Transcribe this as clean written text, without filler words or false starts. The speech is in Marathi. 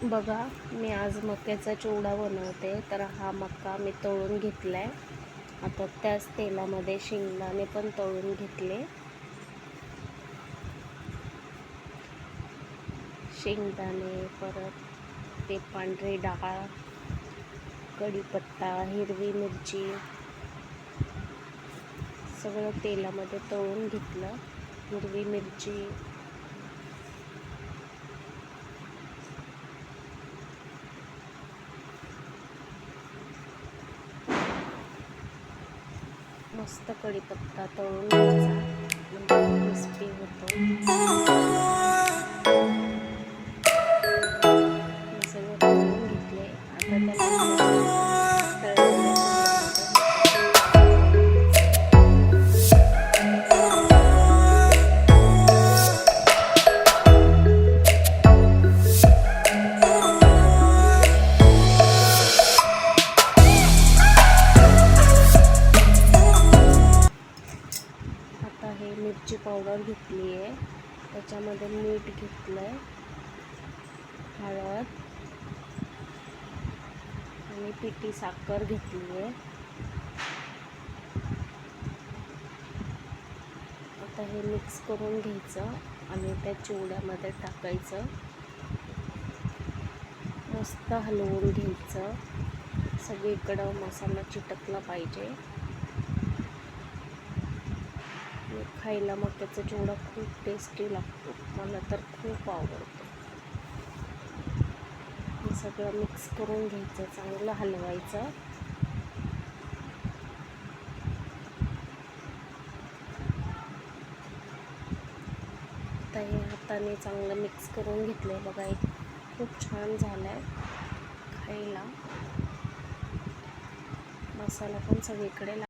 बघा, मी आज मक्याचा चिवडा बनवते. तर हा मका मी तळून घेतला आहे. आता त्याच तेलामध्ये शेंगदाणे पण तळून घेतले. शेंगदाणे, परत ते पांढरी डाळ, कढीपत्ता, हिरवी मिरची सगळं तेलामध्ये तळून घेतलं. हिरवी मिरची, मस्त कढीपत्ता तळून घ्यायचा म्हणजे क्रिस्पी होतो. हे सगळं तळून घेतले. आता हे मिरची पावडर घेतली आहे, त्याच्यामध्ये मीठ घेतलं आहे, हळद आणि पिठी साखर घेतली आहे. आता हे मिक्स करून घ्यायचं आणि त्या चिवड्यामध्ये टाकायचं. मस्त हलवून घ्यायचं. सगळीकडं मसाला चिटकला पाहिजे. खायला मक्याचा चिवडा खूप टेस्टी लागतो. मला तर खूप आवडतो. हे सगळं मिक्स करून घ्यायचं, चांगलं हलवायचं. आता हे हाताने चांगलं मिक्स करून घेतलंय. बघा, एक खूप छान झालंय खायला. मसाला पण सगळीकडे